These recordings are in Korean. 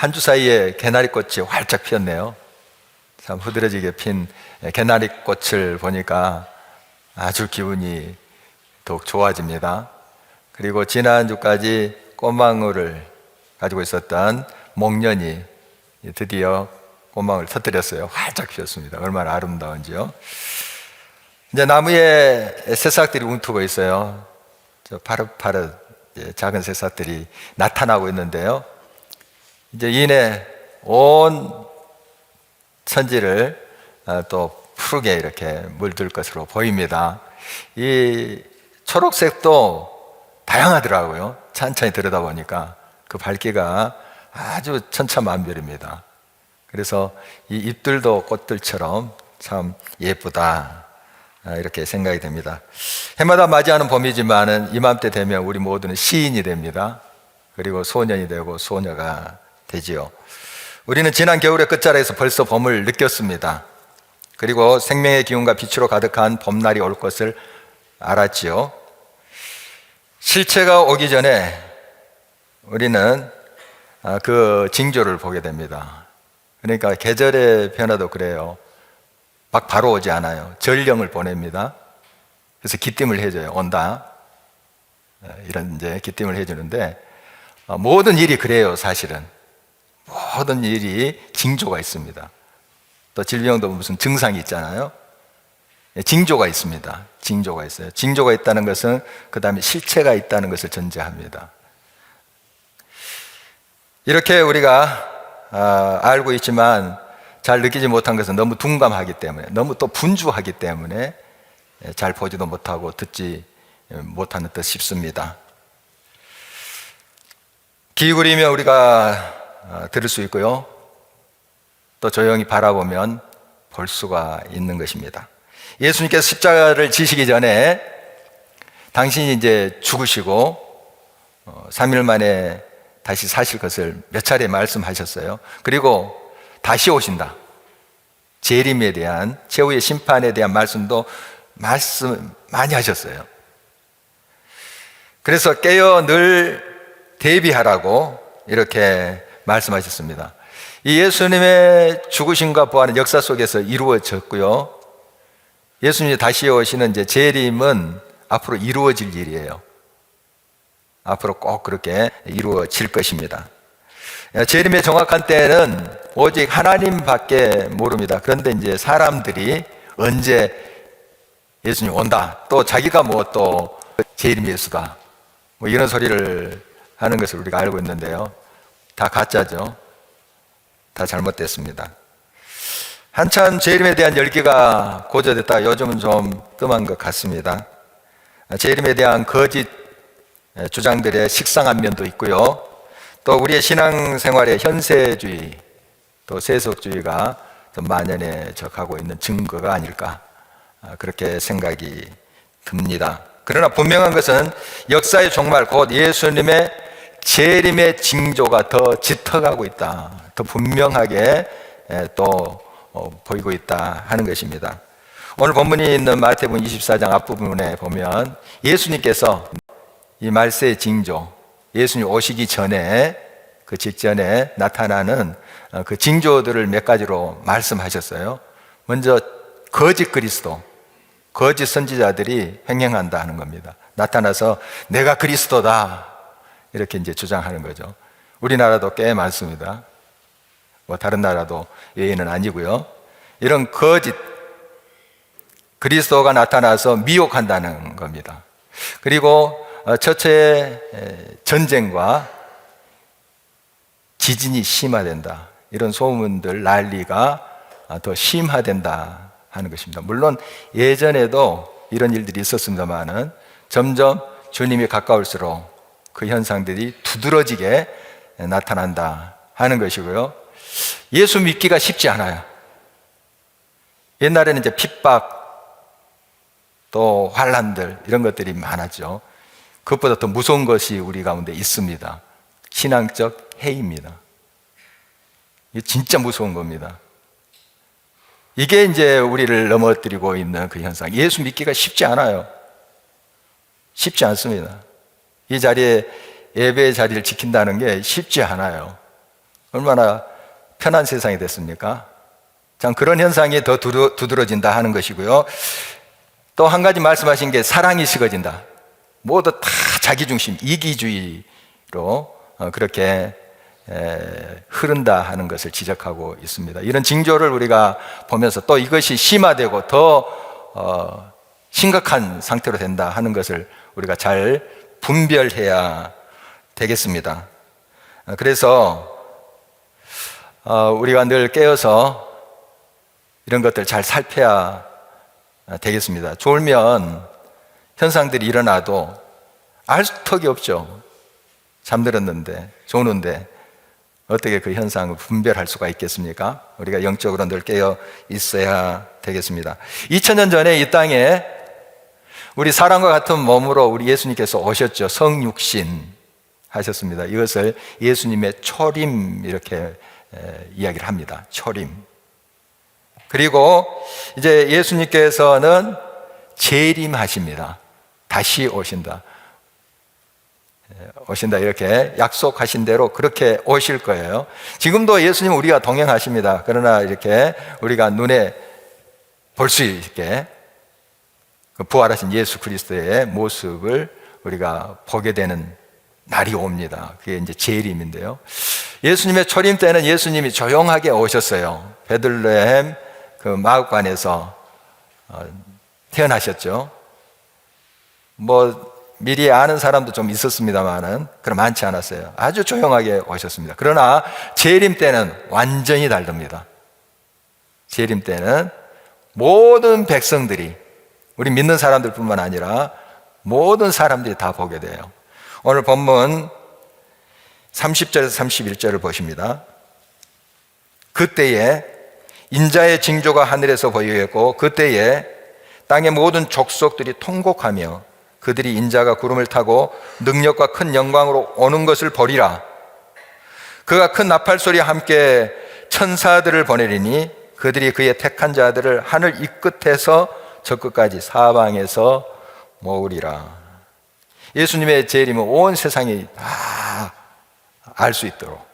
한 주 사이에 개나리꽃이 활짝 피었네요. 참 흐드러지게 핀 개나리꽃을 보니까 아주 기분이 더욱 좋아집니다. 그리고 지난주까지 꽃망울을 가지고 있었던 목련이 드디어 꽃망울을 터뜨렸어요. 활짝 피었습니다. 얼마나 아름다운지요. 이제 나무에 새싹들이 움트고 있어요. 저 파릇파릇 작은 새싹들이 나타나고 있는데요. 이제 이내 온 천지를 또 푸르게 이렇게 물들 것으로 보입니다. 이 초록색도 다양하더라고요. 천천히 들여다보니까 그 밝기가 아주 천차만별입니다. 그래서 이 잎들도 꽃들처럼 참 예쁘다, 이렇게 생각이 됩니다. 해마다 맞이하는 봄이지만은 이맘때 되면 우리 모두는 시인이 됩니다. 그리고 소년이 되고 소녀가 되지요. 우리는 지난 겨울의 끝자락에서 벌써 봄을 느꼈습니다. 그리고 생명의 기운과 빛으로 가득한 봄날이 올 것을 알았지요. 실체가 오기 전에 우리는 그 징조를 보게 됩니다. 그러니까 계절의 변화도 그래요. 막 바로 오지 않아요. 전령을 보냅니다. 그래서 기띔을 해줘요. 온다, 이런 이제 기띔을 해주는데, 모든 일이 그래요. 사실은 모든 일이 징조가 있습니다. 또 질병도 무슨 증상이 있잖아요. 징조가 있습니다. 징조가 있어요. 징조가 있다는 것은 그 다음에 실체가 있다는 것을 전제합니다. 이렇게 우리가 알고 있지만 잘 느끼지 못한 것은 너무 둔감하기 때문에, 너무 또 분주하기 때문에 잘 보지도 못하고 듣지 못하는 듯 싶습니다. 귀 기울이면 우리가 들을 수 있고요, 또 조용히 바라보면 볼 수가 있는 것입니다. 예수님께서 십자가를 지시기 전에 당신이 이제 죽으시고 3일 만에 다시 사실 것을 몇 차례 말씀하셨어요. 그리고 다시 오신다, 재림에 대한, 최후의 심판에 대한 말씀도 말씀 많이 하셨어요. 그래서 깨어 늘 대비하라고 이렇게 말씀하셨습니다. 이 예수님의 죽으심과 부활은 역사 속에서 이루어졌고요, 예수님이 다시 오시는 이제 재림은 앞으로 이루어질 일이에요. 앞으로 꼭 그렇게 이루어질 것입니다. 재림의 정확한 때는 오직 하나님밖에 모릅니다. 그런데 이제 사람들이 언제 예수님 온다, 또 자기가 뭐 또 재림 예수다, 뭐 이런 소리를 하는 것을 우리가 알고 있는데요, 다 가짜죠. 다 잘못됐습니다. 한참 재림에 대한 열기가 고조됐다 요즘은 좀 뜸한 것 같습니다. 재림에 대한 거짓 주장들의 식상한 면도 있고요, 또 우리의 신앙생활의 현세주의, 또 세속주의가 좀 만연해져 가고 있는 증거가 아닐까, 그렇게 생각이 듭니다. 그러나 분명한 것은 역사의 종말, 곧 예수님의 재림의 징조가 더 짙어가고 있다, 더 분명하게 또 보이고 있다 하는 것입니다. 오늘 본문이 있는 마태복음 24장 앞부분에 보면 예수님께서 이 말세의 징조, 예수님 오시기 전에, 그 직전에 나타나는 그 징조들을 몇 가지로 말씀하셨어요. 먼저 거짓 그리스도, 거짓 선지자들이 횡행한다 하는 겁니다. 나타나서 내가 그리스도다, 이렇게 이제 주장하는 거죠. 우리나라도 꽤 많습니다. 뭐 다른 나라도 예외는 아니고요. 이런 거짓 그리스도가 나타나서 미혹한다는 겁니다. 그리고 처처의 전쟁과 지진이 심화된다, 이런 소문들, 난리가 더 심화된다 하는 것입니다. 물론 예전에도 이런 일들이 있었습니다만은 점점 주님이 가까울수록 그 현상들이 두드러지게 나타난다 하는 것이고요, 예수 믿기가 쉽지 않아요. 옛날에는 이제 핍박, 또 환난들, 이런 것들이 많았죠. 그것보다 더 무서운 것이 우리 가운데 있습니다. 신앙적 해입니다. 이게 진짜 무서운 겁니다. 이게 이제 우리를 넘어뜨리고 있는 그 현상. 예수 믿기가 쉽지 않아요. 쉽지 않습니다. 이 자리에, 예배의 자리를 지킨다는 게 쉽지 않아요. 얼마나 편한 세상이 됐습니까? 참 그런 현상이 더 두드러진다 하는 것이고요. 또 한 가지 말씀하신 게 사랑이 식어진다. 모두 다 자기중심, 이기주의로 그렇게 흐른다 하는 것을 지적하고 있습니다. 이런 징조를 우리가 보면서 또 이것이 심화되고 더 심각한 상태로 된다 하는 것을 우리가 잘 분별해야 되겠습니다. 그래서 우리가 늘 깨어서 이런 것들 잘 살펴야 되겠습니다. 졸면 현상들이 일어나도 알 턱이 없죠. 잠들었는데, 조는데 어떻게 그 현상을 분별할 수가 있겠습니까? 우리가 영적으로 늘 깨어 있어야 되겠습니다. 2000년 전에 이 땅에 우리 사람과 같은 몸으로 우리 예수님께서 오셨죠. 성육신 하셨습니다. 이것을 예수님의 초림 이렇게 이야기를 합니다. 초림. 그리고 이제 예수님께서는 재림하십니다. 다시 오신다 이렇게 약속하신 대로 그렇게 오실 거예요. 지금도 예수님 우리가 동행하십니다. 그러나 이렇게 우리가 눈에 볼 수 있게 그 부활하신 예수 그리스도의 모습을 우리가 보게 되는 날이 옵니다. 그게 이제 재림인데요. 예수님의 초림 때는 예수님이 조용하게 오셨어요. 베들레헴 그 마구간에서 태어나셨죠. 뭐 미리 아는 사람도 좀 있었습니다만은 그럼 많지 않았어요. 아주 조용하게 오셨습니다. 그러나 재림 때는 완전히 다릅니다. 재림 때는 모든 백성들이, 우리 믿는 사람들뿐만 아니라 모든 사람들이 다 보게 돼요. 오늘 본문 30절에서 31절을 보십니다. 그때에 인자의 징조가 하늘에서 보이겠고 그때에 땅의 모든 족속들이 통곡하며 그들이 인자가 구름을 타고 능력과 큰 영광으로 오는 것을 보리라. 그가 큰 나팔 소리와 함께 천사들을 보내리니 그들이 그의 택한 자들을 하늘 이 끝에서 저 끝까지 사방에서 모으리라. 예수님의 재림은 온 세상이 다 알 수 있도록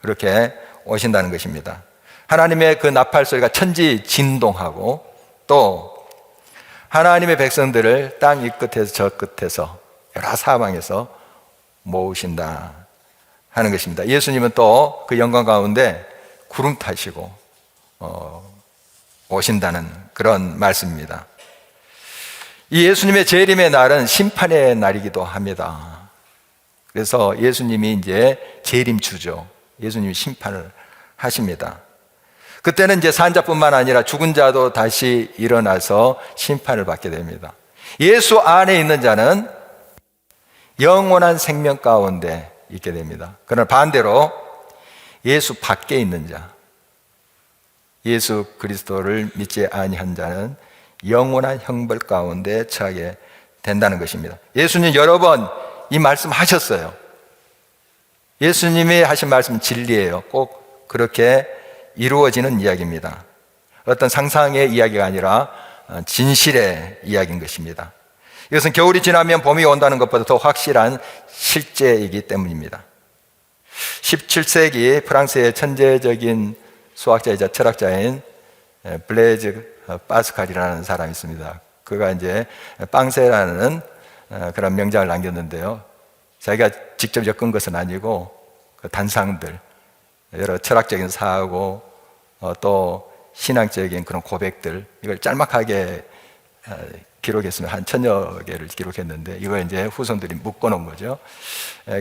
그렇게 오신다는 것입니다. 하나님의 그 나팔 소리가 천지 진동하고 또 하나님의 백성들을 땅 이 끝에서 저 끝에서 여러 사방에서 모으신다 하는 것입니다. 예수님은 또 그 영광 가운데 구름 타시고 오신다는 그런 말씀입니다. 이 예수님의 재림의 날은 심판의 날이기도 합니다. 그래서 예수님이 이제 재림주죠. 예수님이 심판을 하십니다. 그때는 이제 산자뿐만 아니라 죽은 자도 다시 일어나서 심판을 받게 됩니다. 예수 안에 있는 자는 영원한 생명 가운데 있게 됩니다. 그러나 반대로 예수 밖에 있는 자, 예수 그리스도를 믿지 아니한 자는 영원한 형벌 가운데 처하게 된다는 것입니다. 예수님 여러 번 이 말씀 하셨어요. 예수님이 하신 말씀은 진리예요. 꼭 그렇게 이루어지는 이야기입니다. 어떤 상상의 이야기가 아니라 진실의 이야기인 것입니다. 이것은 겨울이 지나면 봄이 온다는 것보다 더 확실한 실제이기 때문입니다. 17세기 프랑스의 천재적인 수학자이자 철학자인 블레즈 파스칼이라는 사람이 있습니다. 그가 이제 빵세라는 그런 명작을 남겼는데요. 자기가 직접 엮은 것은 아니고 그 단상들, 여러 철학적인 사고 또 신앙적인 그런 고백들, 이걸 짤막하게 기록했으면 한 1000여 개를 기록했는데 이걸 이제 후손들이 묶어놓은 거죠.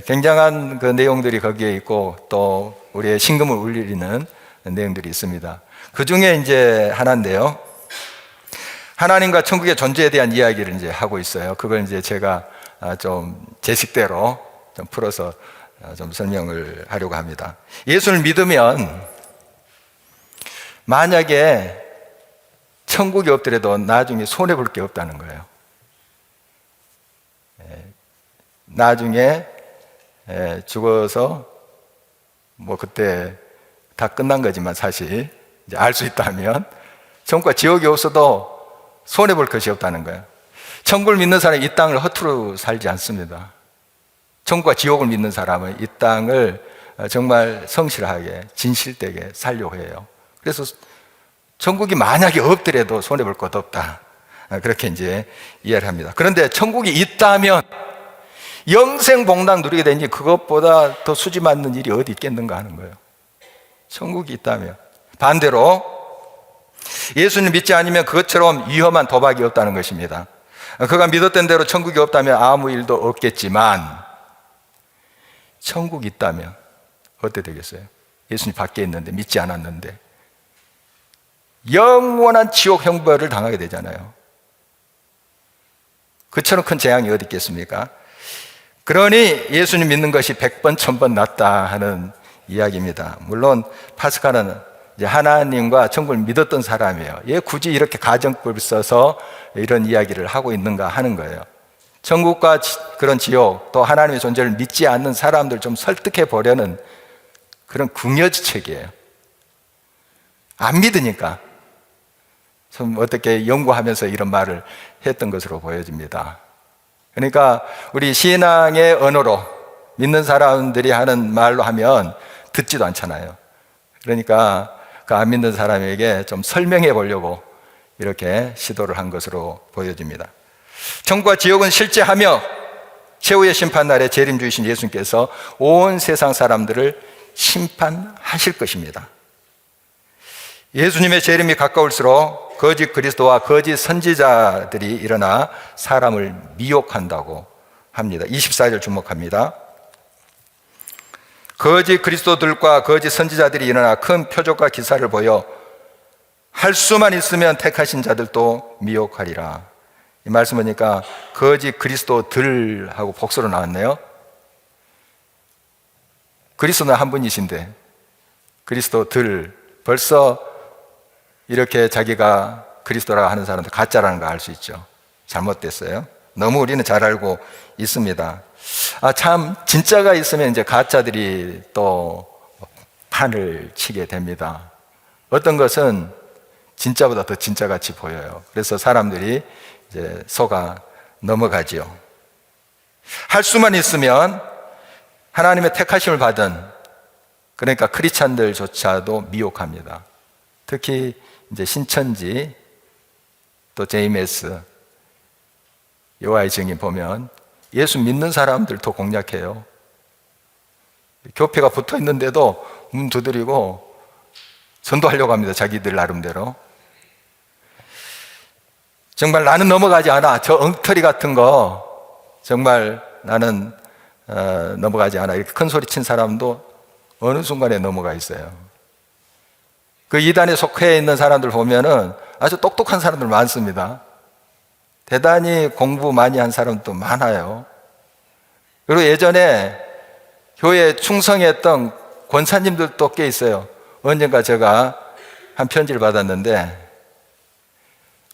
굉장한 그 내용들이 거기에 있고 또 우리의 심금을 울리는 내용들이 있습니다. 그 중에 이제 하나인데요. 하나님과 천국의 존재에 대한 이야기를 이제 하고 있어요. 그걸 이제 제가 좀 제 식대로 좀 풀어서 좀 설명을 하려고 합니다. 예수를 믿으면 만약에 천국이 없더라도 나중에 손해볼 게 없다는 거예요. 나중에 죽어서 뭐 그때 다 끝난 거지만 사실 이제 알 수 있다면 천국과 지옥이 없어도 손해볼 것이 없다는 거예요. 천국을 믿는 사람은 이 땅을 허투루 살지 않습니다. 천국과 지옥을 믿는 사람은 이 땅을 정말 성실하게 진실되게 살려고 해요. 그래서 천국이 만약에 없더라도 손해볼 것 없다, 그렇게 이제 이해를 합니다. 그런데 천국이 있다면 영생복락 누리게 되니 그것보다 더 수지 맞는 일이 어디 있겠는가 하는 거예요. 천국이 있다면. 반대로 예수님 믿지 않으면 그것처럼 위험한 도박이 없다는 것입니다. 그가 믿었던 대로 천국이 없다면 아무 일도 없겠지만 천국이 있다면 어떻게 되겠어요? 예수님 밖에 있는데, 믿지 않았는데 영원한 지옥 형벌을 당하게 되잖아요. 그처럼 큰 재앙이 어디 있겠습니까? 그러니 예수님 믿는 것이 100번 1000번 낫다 하는 이야기입니다. 물론 파스칼은 이제 하나님과 천국을 믿었던 사람이에요. 얘 굳이 이렇게 가정법을 써서 이런 이야기를 하고 있는가 하는 거예요. 천국과 그런 지옥, 또 하나님의 존재를 믿지 않는 사람들 좀 설득해 보려는 그런 궁여지책이에요. 안 믿으니까 좀 어떻게 연구하면서 이런 말을 했던 것으로 보여집니다. 그러니까 우리 신앙의 언어로 믿는 사람들이 하는 말로 하면 듣지도 않잖아요. 그러니까 그 안 믿는 사람에게 좀 설명해 보려고 이렇게 시도를 한 것으로 보여집니다. 천국과 지옥은 실제하며 최후의 심판날에 재림주이신 예수님께서 온 세상 사람들을 심판하실 것입니다. 예수님의 재림이 가까울수록 거짓 그리스도와 거짓 선지자들이 일어나 사람을 미혹한다고 합니다. 24절 주목합니다. 거짓 그리스도들과 거짓 선지자들이 일어나 큰 표적과 기사를 보여 할 수만 있으면 택하신 자들도 미혹하리라. 이 말씀 보니까 거짓 그리스도들하고 복수로 나왔네요. 그리스도는 한 분이신데 그리스도들, 벌써 이렇게 자기가 그리스도라고 하는 사람들 가짜라는 걸 알 수 있죠. 잘못됐어요. 너무 우리는 잘 알고 있습니다. 참 진짜가 있으면 이제 가짜들이 또 판을 치게 됩니다. 어떤 것은 진짜보다 더 진짜같이 보여요. 그래서 사람들이 이제 속아 넘어가지요. 할 수만 있으면 하나님의 택하심을 받은, 그러니까 크리스찬들조차도 미혹합니다. 특히 이제 신천지, 또 JMS, 여호와의 증인 보면 예수 믿는 사람들도 공략해요. 교회가 붙어 있는데도 문 두드리고 전도하려고 합니다. 자기들 나름대로. 정말 나는 넘어가지 않아. 저 엉터리 같은 거 정말 나는 넘어가지 않아. 이렇게 큰 소리 친 사람도 어느 순간에 넘어가 있어요. 그 이단에 속해 있는 사람들 보면은 아주 똑똑한 사람들 많습니다. 대단히 공부 많이 한 사람도 많아요. 그리고 예전에 교회에 충성했던 권사님들도 꽤 있어요. 언젠가 제가 한 편지를 받았는데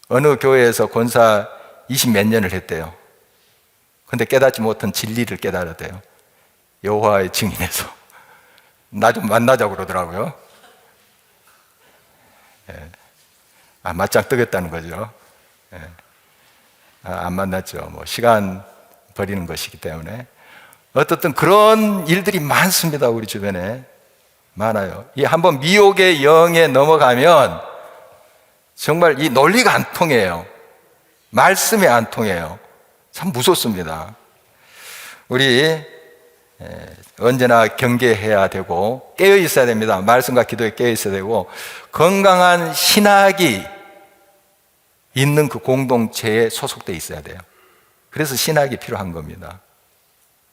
어느 교회에서 권사 20몇 년을 했대요. 근데 깨닫지 못한 진리를 깨달았대요. 여호와의 증인에서. 나 좀 만나자고 그러더라고요. 맞짱 뜨겠다는 거죠. 안 만났죠. 뭐 시간 버리는 것이기 때문에. 어떻든 그런 일들이 많습니다. 우리 주변에 많아요. 이 한번 미혹의 영에 넘어가면 정말 이 논리가 안 통해요. 말씀이 안 통해요. 참 무섭습니다. 우리 언제나 경계해야 되고 깨어 있어야 됩니다. 말씀과 기도에 깨어 있어야 되고 건강한 신학이 있는 그 공동체에 소속되어 있어야 돼요. 그래서 신학이 필요한 겁니다.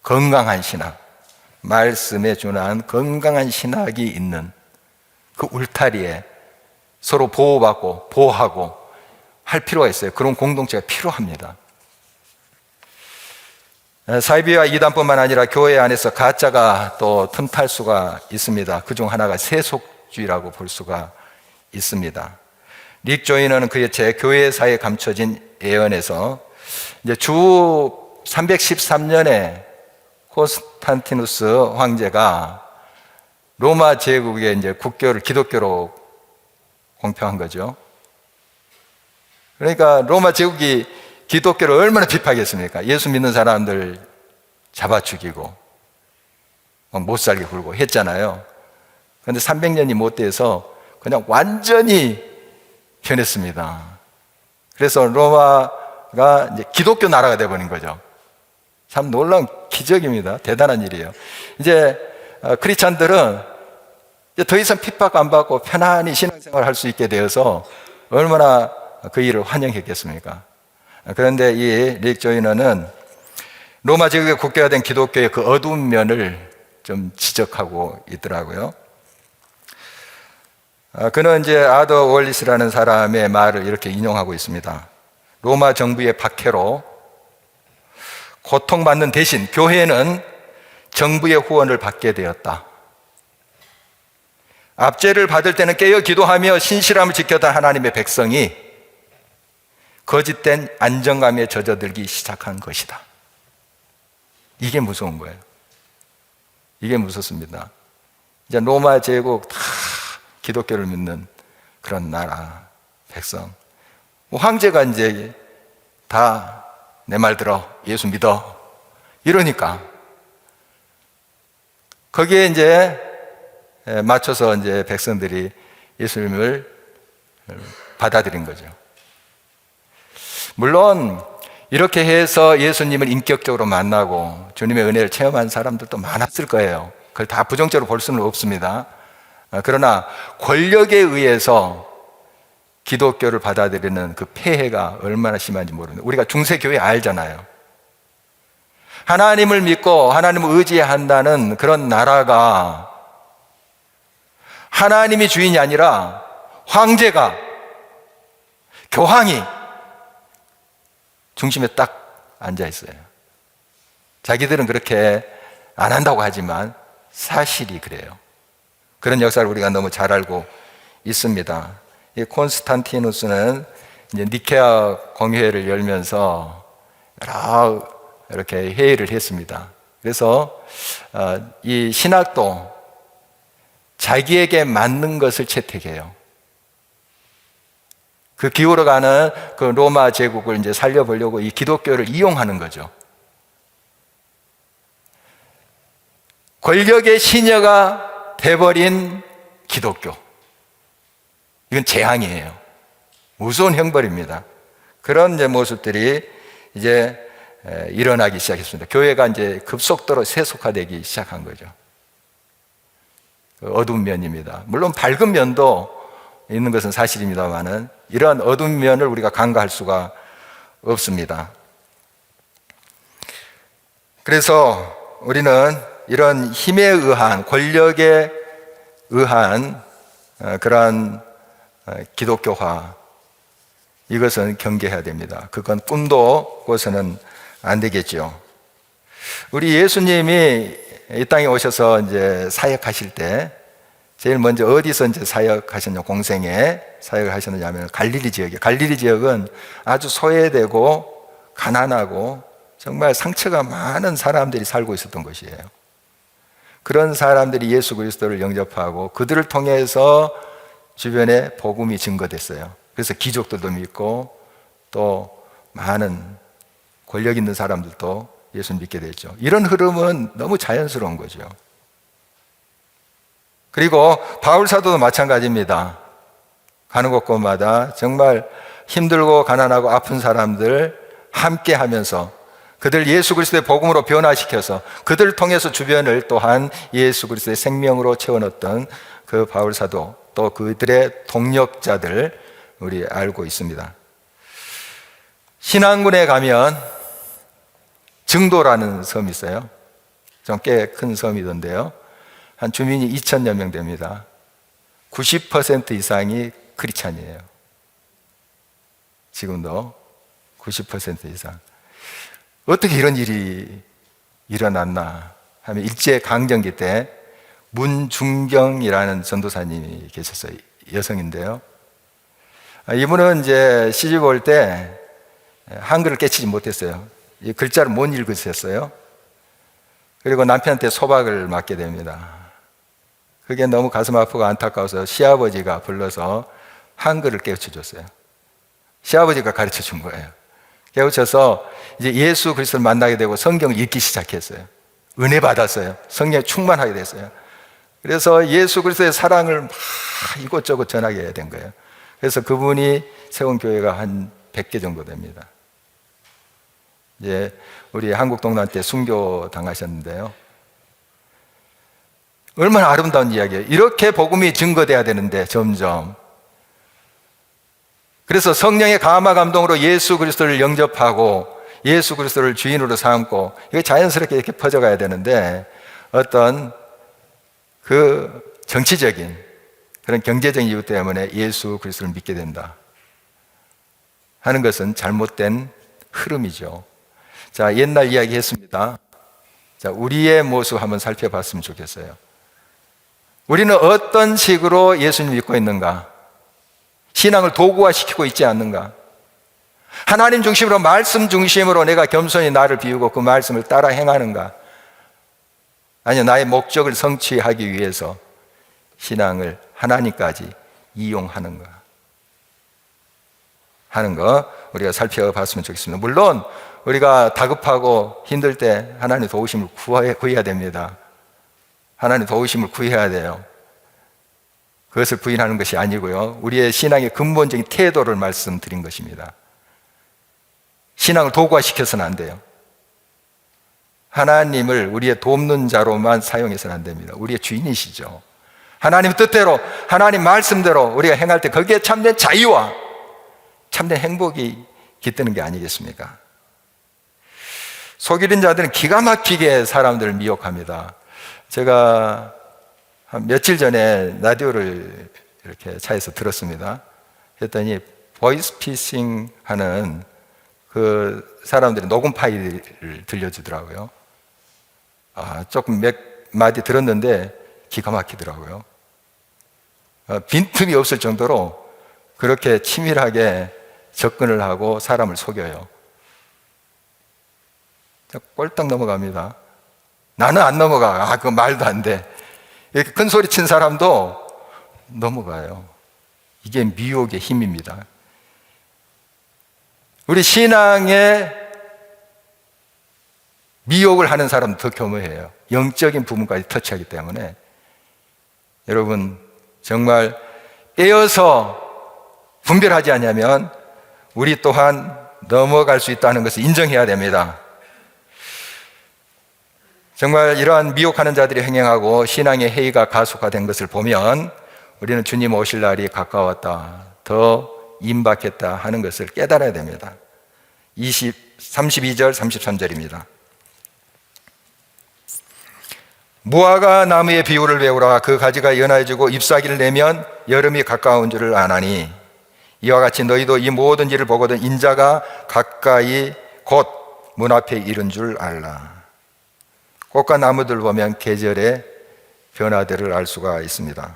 건강한 신학, 말씀에 준한 건강한 신학이 있는 그 울타리에 서로 보호받고 보호하고 할 필요가 있어요. 그런 공동체가 필요합니다. 사이비와 이단뿐만 아니라 교회 안에서 가짜가 또 틈탈 수가 있습니다. 그중 하나가 세속주의라고 볼 수가 있습니다. 릭 조이너는 그의 제 교회사에 감춰진 예언에서 이제 주 313년에 콘스탄티누스 황제가 로마 제국의 이제 국교를 기독교로 공표한 거죠. 그러니까 로마 제국이 기독교를 얼마나 비판했습니까? 예수 믿는 사람들 잡아 죽이고 못 살게 굴고 했잖아요. 그런데 300년이 못 돼서 그냥 완전히 변했습니다. 그래서 로마가 이제 기독교 나라가 되어버린 거죠. 참 놀라운 기적입니다. 대단한 일이에요. 이제 크리스찬들은 이제 더 이상 핍박 안 받고 편안히 신앙생활을 할 수 있게 되어서 얼마나 그 일을 환영했겠습니까? 그런데 이 릭 조이너는 로마 제국의 국교가 된 기독교의 그 어두운 면을 좀 지적하고 있더라고요. 그는 이제 아더 월리스라는 사람의 말을 이렇게 인용하고 있습니다. 로마 정부의 박해로 고통받는 대신 교회는 정부의 후원을 받게 되었다. 압제를 받을 때는 깨어 기도하며 신실함을 지켰던 하나님의 백성이 거짓된 안정감에 젖어들기 시작한 것이다. 이게 무서운 거예요. 이게 무섭습니다. 이제 로마 제국 다 기독교를 믿는 그런 나라, 백성. 황제가 이제 다 내 말 들어, 예수 믿어. 이러니까. 거기에 이제 맞춰서 이제 백성들이 예수님을 받아들인 거죠. 물론, 이렇게 해서 예수님을 인격적으로 만나고 주님의 은혜를 체험한 사람들도 많았을 거예요. 그걸 다 부정적으로 볼 수는 없습니다. 그러나 권력에 의해서 기독교를 받아들이는 그 폐해가 얼마나 심한지 모르는데, 우리가 중세교회 알잖아요. 하나님을 믿고 하나님을 의지한다는 그런 나라가 하나님이 주인이 아니라 황제가, 교황이 중심에 딱 앉아 있어요. 자기들은 그렇게 안 한다고 하지만 사실이 그래요. 그런 역사를 우리가 너무 잘 알고 있습니다. 이 콘스탄티누스는 이제 니케아 공회를 열면서 여러 이렇게 회의를 했습니다. 그래서 이 신학도 자기에게 맞는 것을 채택해요. 그 기울어가는 그 로마 제국을 이제 살려보려고 이 기독교를 이용하는 거죠. 권력의 시녀가 돼버린 기독교. 이건 재앙이에요. 무서운 형벌입니다. 그런 이제 모습들이 이제 일어나기 시작했습니다. 교회가 이제 급속도로 세속화되기 시작한 거죠. 어두운 면입니다. 물론 밝은 면도 있는 것은 사실입니다만은 이러한 어두운 면을 우리가 간과할 수가 없습니다. 그래서 우리는 이런 힘에 의한, 권력에 의한 그러한 기독교화, 이것은 경계해야 됩니다. 그건 꿈도 꿔서는 안 되겠죠. 우리 예수님이 이 땅에 오셔서 이제 사역하실 때 제일 먼저 어디서 이제 사역하셨냐, 공생에 사역을 하셨느냐면 갈릴리 지역이에요. 갈릴리 지역은 아주 소외되고 가난하고 정말 상처가 많은 사람들이 살고 있었던 곳이에요. 그런 사람들이 예수 그리스도를 영접하고 그들을 통해서 주변에 복음이 증거됐어요. 그래서 귀족들도 믿고 또 많은 권력 있는 사람들도 예수를 믿게 됐죠. 이런 흐름은 너무 자연스러운 거죠. 그리고 바울 사도도 마찬가지입니다. 가는 곳곳마다 정말 힘들고 가난하고 아픈 사람들 함께 하면서 그들 예수 그리스도의 복음으로 변화시켜서 그들을 통해서 주변을 또한 예수 그리스도의 생명으로 채워넣었던 그 바울 사도, 또 그들의 동력자들 우리 알고 있습니다. 신안군에 가면 증도라는 섬이 있어요. 좀 꽤 큰 섬이던데요. 한 주민이 2,000여 명 됩니다. 90% 이상이 크리스찬이에요. 지금도 90% 이상. 어떻게 이런 일이 일어났나 하면 일제강점기 때 문중경이라는 전도사님이 계셨어요. 여성인데요. 이분은 이제 시집 올 때 한글을 깨치지 못했어요. 이 글자를 못 읽으셨어요. 그리고 남편한테 소박을 맞게 됩니다. 그게 너무 가슴 아프고 안타까워서 시아버지가 불러서 한글을 깨우쳐 줬어요. 시아버지가 가르쳐 준 거예요. 깨우쳐서 이제 예수 그리스도를 만나게 되고 성경을 읽기 시작했어요. 은혜 받았어요. 성령에 충만하게 됐어요. 그래서 예수 그리스도의 사랑을 막 이곳저곳 전하게 해야 된 거예요. 그래서 그분이 세운 교회가 한 100개 정도 됩니다. 이제 우리 한국 동란 때 순교 당하셨는데요. 얼마나 아름다운 이야기예요. 이렇게 복음이 증거돼야 되는데 점점. 그래서 성령의 감화 감동으로 예수 그리스도를 영접하고 예수 그리스도를 주인으로 삼고 이게 자연스럽게 이렇게 퍼져가야 되는데 어떤 그 정치적인 그런 경제적인 이유 때문에 예수 그리스도를 믿게 된다 하는 것은 잘못된 흐름이죠. 자, 옛날 이야기 했습니다. 자, 우리의 모습 한번 살펴봤으면 좋겠어요. 우리는 어떤 식으로 예수님을 믿고 있는가? 신앙을 도구화시키고 있지 않는가? 하나님 중심으로, 말씀 중심으로 내가 겸손히 나를 비우고 그 말씀을 따라 행하는가? 아니요, 나의 목적을 성취하기 위해서 신앙을 하나님까지 이용하는가? 하는 거 우리가 살펴봤으면 좋겠습니다. 물론 우리가 다급하고 힘들 때 하나님 도우심을 구해야 됩니다. 하나님 도우심을 구해야 돼요. 그것을 부인하는 것이 아니고요, 우리의 신앙의 근본적인 태도를 말씀드린 것입니다. 신앙을 도구화시켜서는 안 돼요. 하나님을 우리의 돕는 자로만 사용해서는 안 됩니다. 우리의 주인이시죠. 하나님 뜻대로, 하나님 말씀대로 우리가 행할 때 거기에 참된 자유와 참된 행복이 깃드는 게 아니겠습니까? 속이는 자들은 기가 막히게 사람들을 미혹합니다. 제가 한 며칠 전에 라디오를 이렇게 차에서 들었습니다. 했더니 보이스피싱 하는 그 사람들이 녹음 파일을 들려주더라고요. 조금 몇 마디 들었는데 기가 막히더라고요. 빈틈이 없을 정도로 그렇게 치밀하게 접근을 하고 사람을 속여요. 꼴딱 넘어갑니다. 나는 안 넘어가. 그거 말도 안 돼. 이렇게 큰 소리 친 사람도 넘어가요. 이게 미혹의 힘입니다. 우리 신앙에 미혹을 하는 사람은 더 교묘해요. 영적인 부분까지 터치하기 때문에. 여러분, 정말 깨어서 분별하지 않으면 우리 또한 넘어갈 수 있다는 것을 인정해야 됩니다. 정말 이러한 미혹하는 자들이 행행하고 신앙의 해이가 가속화된 것을 보면 우리는 주님 오실 날이 가까웠다, 더 임박했다 하는 것을 깨달아야 됩니다. 32절 33절입니다. 무화과 나무의 비유를 배우라. 그 가지가 연해지고 잎사귀를 내면 여름이 가까운 줄을 아나니 이와 같이 너희도 이 모든 일을 보거든 인자가 가까이 곧 문 앞에 이른 줄 알라. 꽃과 나무들 보면 계절의 변화들을 알 수가 있습니다.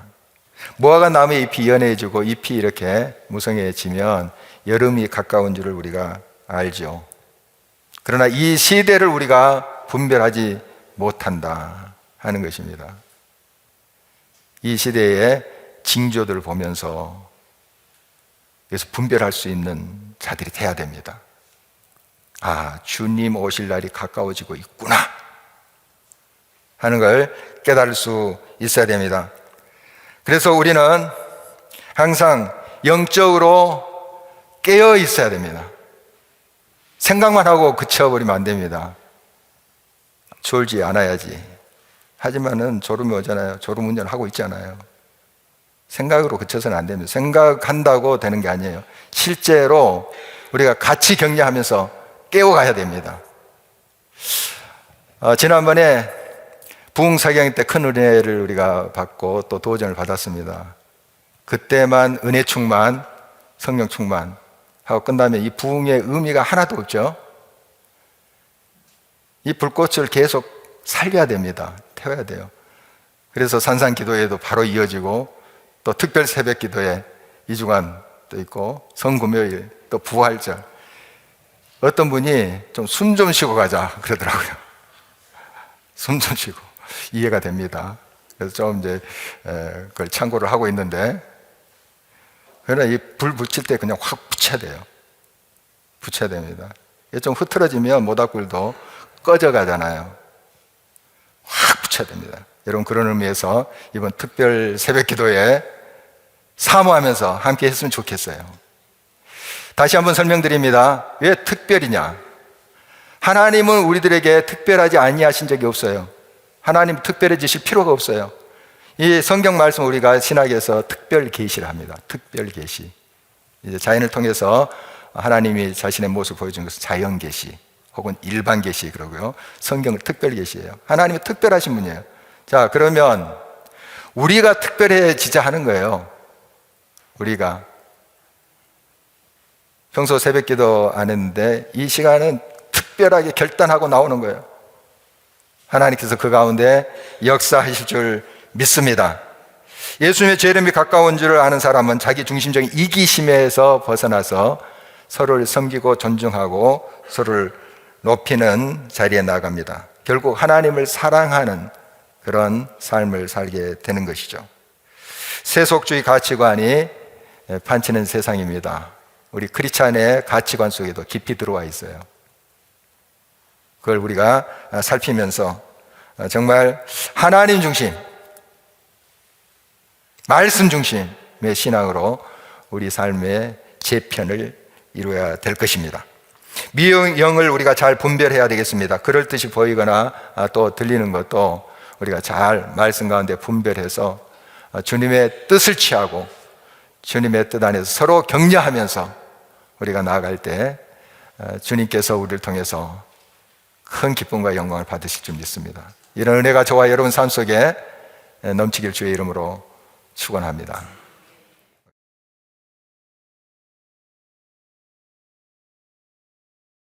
무화과 나무의 잎이 연해지고 잎이 이렇게 무성해지면 여름이 가까운 줄을 우리가 알죠. 그러나 이 시대를 우리가 분별하지 못한다 하는 것입니다. 이 시대의 징조들을 보면서 그래서 분별할 수 있는 자들이 돼야 됩니다. 주님 오실 날이 가까워지고 있구나 하는 걸 깨달을 수 있어야 됩니다. 그래서 우리는 항상 영적으로 깨어 있어야 됩니다. 생각만 하고 그쳐버리면 안 됩니다. 졸지 않아야지. 하지만은 졸음이 오잖아요. 졸음 운전하고 있잖아요. 생각으로 그쳐서는 안 됩니다. 생각한다고 되는 게 아니에요. 실제로 우리가 같이 격려하면서 깨워가야 됩니다. 지난번에 부흥사경 때 큰 은혜를 우리가 받고 또 도전을 받았습니다. 그때만 은혜 충만, 성령 충만 하고 끝나면 이 부흥의 의미가 하나도 없죠. 이 불꽃을 계속 살려야 됩니다. 태워야 돼요. 그래서 산상기도회도 바로 이어지고 또 특별 새벽 기도회 2주간 또 있고 성금요일 또 부활절. 어떤 분이 좀 숨 좀 쉬고 가자 그러더라고요. 숨 좀 쉬고. 이해가 됩니다. 그래서 좀 이제 그걸 참고를 하고 있는데, 그러나 이 불 붙일 때 그냥 확 붙여야 돼요. 붙여야 됩니다. 이게 좀 흐트러지면 모닥불도 꺼져 가잖아요. 갖춰야 됩니다. 여러분, 그런 의미에서 이번 특별 새벽 기도에 사모하면서 함께 했으면 좋겠어요. 다시 한번 설명드립니다. 왜 특별이냐? 하나님은 우리들에게 특별하지 아니하신 적이 없어요. 하나님 특별해지실 필요가 없어요. 이 성경 말씀 우리가 신학에서 특별 계시를 합니다. 특별 계시. 이제 자연을 통해서 하나님이 자신의 모습을 보여준 것은 자연 계시 혹은 일반 계시 그러고요. 성경은 특별 계시예요. 하나님은 특별하신 분이에요. 자, 그러면 우리가 특별해지자 하는 거예요. 우리가 평소 새벽기도 안 했는데 이 시간은 특별하게 결단하고 나오는 거예요. 하나님께서 그 가운데 역사하실 줄 믿습니다. 예수님의 제 이름이 가까운 줄을 아는 사람은 자기 중심적인 이기심에서 벗어나서 서로를 섬기고 존중하고 서로를 높이는 자리에 나갑니다. 결국 하나님을 사랑하는 그런 삶을 살게 되는 것이죠. 세속주의 가치관이 판치는 세상입니다. 우리 크리스찬의 가치관 속에도 깊이 들어와 있어요. 그걸 우리가 살피면서 정말 하나님 중심, 말씀 중심의 신앙으로 우리 삶의 재편을 이루어야 될 것입니다. 미영을 우리가 잘 분별해야 되겠습니다. 그럴듯이 보이거나 또 들리는 것도 우리가 잘 말씀 가운데 분별해서 주님의 뜻을 취하고 주님의 뜻 안에서 서로 격려하면서 우리가 나아갈 때 주님께서 우리를 통해서 큰 기쁨과 영광을 받으실 줄 믿습니다. 이런 은혜가 저와 여러분 삶 속에 넘치길 주의 이름으로 축원합니다.